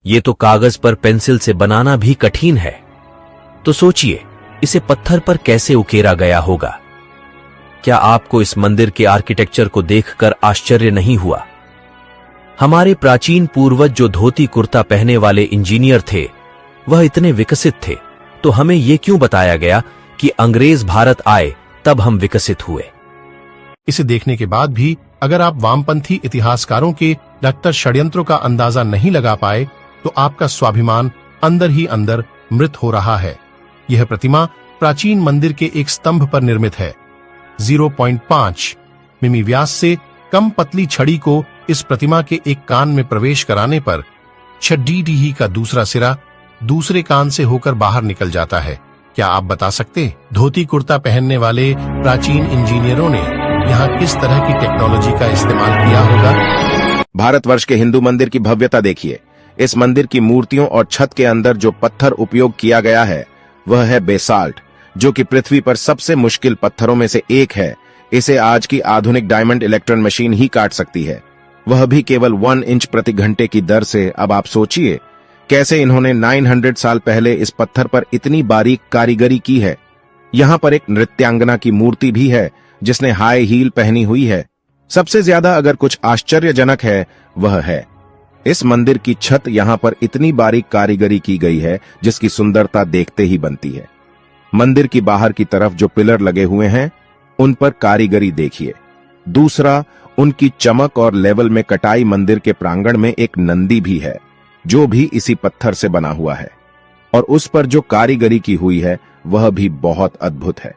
ये तो कागज पर पेंसिल से बनाना भी कठिन है, तो सोचिए इसे पत्थर पर कैसे उकेरा गया होगा। क्या आपको इस मंदिर के आर्किटेक्चर को देखकर आश्चर्य नहीं हुआ? हमारे प्राचीन पूर्वज जो धोती कुर्ता पहने वाले इंजीनियर थे, वह इतने विकसित थे, तो हमें यह क्यों बताया गया कि अंग्रेज भारत आए तब हम विकसित हुए? इसे देखने के बाद भी अगर आप वामपंथी इतिहासकारों के डॉक्टर षड्यंत्रों का अंदाजा नहीं लगा पाए, तो आपका स्वाभिमान अंदर ही अंदर मृत हो रहा है। यह प्रतिमा प्राचीन मंदिर के एक स्तंभ पर निर्मित है। 0.5 मिमी व्यास से कम पतली छड़ी को इस प्रतिमा के एक कान में प्रवेश कराने पर 6 का दूसरा सिरा दूसरे कान से होकर बाहर निकल जाता है। क्या आप बता सकते धोती कुर्ता पहनने वाले प्राचीन इंजीनियरों ने यहाँ किस तरह की टेक्नोलॉजी का इस्तेमाल किया होगा? भारतवर्ष के हिंदू मंदिर की भव्यता देखिए। इस मंदिर की मूर्तियों और छत के अंदर जो पत्थर उपयोग किया गया है वह है बेसाल्ट, जो कि पृथ्वी पर सबसे मुश्किल पत्थरों में से एक है। इसे आज की आधुनिक डायमंड इलेक्ट्रॉन मशीन ही काट सकती है, वह भी केवल 1 इंच प्रति घंटे की दर से। अब आप सोचिए कैसे इन्होंने 900 साल पहले इस पत्थर पर इतनी बारीक कारीगरी की है। यहाँ पर एक नृत्यांगना की मूर्ति भी है जिसने हाई हील पहनी हुई है। सबसे ज्यादा अगर कुछ आश्चर्यजनक है वह है इस मंदिर की छत। यहाँ पर इतनी बारीक कारीगरी की गई है जिसकी सुंदरता देखते ही बनती है। मंदिर की बाहर की तरफ जो पिलर लगे हुए हैं उन पर कारीगरी देखिए। दूसरा, उनकी चमक और लेवल में कटाई। मंदिर के प्रांगण में एक नंदी भी है जो भी इसी पत्थर से बना हुआ है, और उस पर जो कारीगरी की हुई है वह भी बहुत अद्भुत है।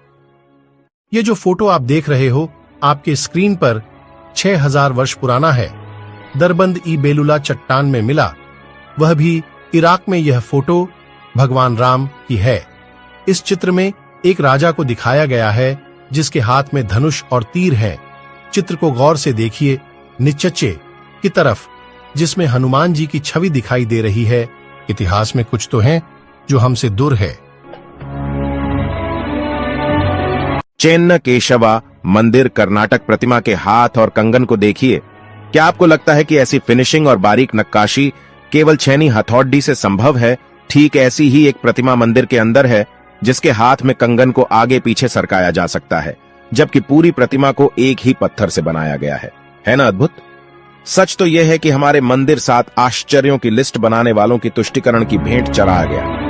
ये जो फोटो आप देख रहे हो आपके स्क्रीन पर 6000 वर्ष पुराना है। दरबंद ई बेलुला चट्टान में मिला, वह भी इराक में। यह फोटो भगवान राम की है। इस चित्र में एक राजा को दिखाया गया है जिसके हाथ में धनुष और तीर है। चित्र को गौर से देखिए, नीचे की तरफ जिसमें हनुमान जी की छवि दिखाई दे रही है। इतिहास में कुछ तो है जो हमसे दूर है। चेन्न केशवा मंदिर कर्नाटक प्रतिमा के हाथ और कंगन को देखिए। क्या आपको लगता है कि ऐसी फिनिशिंग और बारीक नक्काशी केवल छेनी हथौड़ी से संभव है? ठीक ऐसी ही एक प्रतिमा मंदिर के अंदर है जिसके हाथ में कंगन को आगे पीछे सरकाया जा सकता है, जबकि पूरी प्रतिमा को एक ही पत्थर से बनाया गया है ना अद्भुत? सच तो यह है कि हमारे मंदिर 7 आश्चर्यों की लिस्ट बनाने वालों की तुष्टिकरण की भेंट चढ़ाया गया।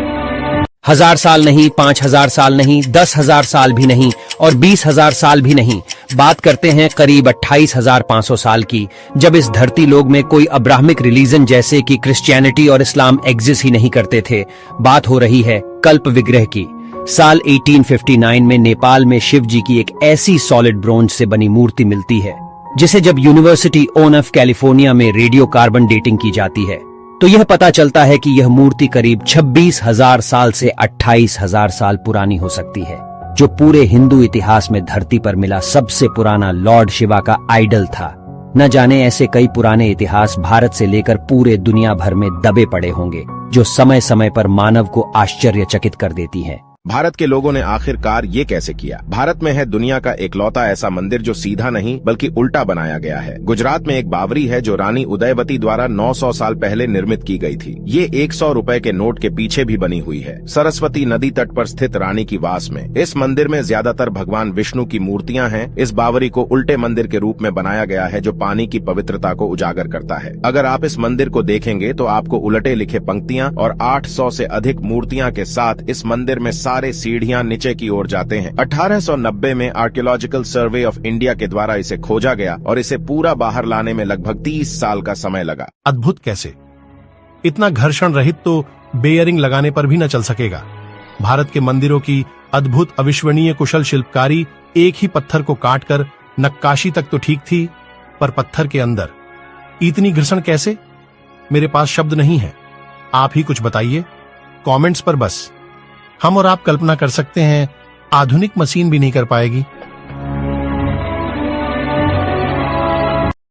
1000 साल नहीं, 5000 साल नहीं, 10,000 साल भी नहीं और 20,000 साल भी नहीं। बात करते हैं करीब 28,500 साल की, जब इस धरती लोक में कोई अब्राहमिक रिलीजन जैसे कि क्रिश्चियनिटी और इस्लाम एग्जिस्ट ही नहीं करते थे। बात हो रही है कल्प विग्रह की। साल 1859 में नेपाल में शिव जी की एक ऐसी सॉलिड ब्रोंज से बनी मूर्ति मिलती है जिसे जब यूनिवर्सिटी ऑफ कैलिफोर्निया में रेडियो कार्बन डेटिंग की जाती है तो यह पता चलता है कि यह मूर्ति करीब 26,000 साल से 28,000 साल पुरानी हो सकती है, जो पूरे हिंदू इतिहास में धरती पर मिला सबसे पुराना लॉर्ड शिवा का आइडल था। न जाने ऐसे कई पुराने इतिहास भारत से लेकर पूरे दुनिया भर में दबे पड़े होंगे जो समय समय पर मानव को आश्चर्यचकित कर देती हैं। भारत के लोगों ने आखिरकार ये कैसे किया? भारत में है दुनिया का एकलौता ऐसा मंदिर जो सीधा नहीं बल्कि उल्टा बनाया गया है। गुजरात में एक बावरी है जो रानी उदयवती द्वारा 900 साल पहले निर्मित की गई थी। ये 100 रुपए के नोट के पीछे भी बनी हुई है, सरस्वती नदी तट पर स्थित रानी की वास में। इस मंदिर में ज्यादातर भगवान विष्णु की मूर्तियां हैं। इस बावरी को उल्टे मंदिर के रूप में बनाया गया है जो पानी की पवित्रता को उजागर करता है। अगर आप इस मंदिर को देखेंगे तो आपको उलटे लिखे पंक्तियां और 800 से अधिक मूर्तियां के साथ इस मंदिर में सारे सीढ़ियां नीचे की ओर जाते हैं। 1890 में आर्कियोलॉजिकल सर्वे ऑफ इंडिया के द्वारा इसे खोजा गया और इसे पूरा बाहर लाने में लगभग 30 साल का समय लगा। अद्भुत कैसे? इतना घर्षण रहित तो बेयरिंग लगाने पर भी न चल सकेगा। भारत के मंदिरों की अद्भुत अविश्वनीय कुशल शिल्पकारी एक ही पत्थर को काटकर नक्काशी तक तो ठीक थी, पर पत्थर के अंदर इतनी घर्षण कैसे? मेरे पास शब्द नहीं है, आप ही कुछ बताइए कमेंट्स पर। बस हम और आप कल्पना कर सकते हैं, आधुनिक मशीन भी नहीं कर पाएगी।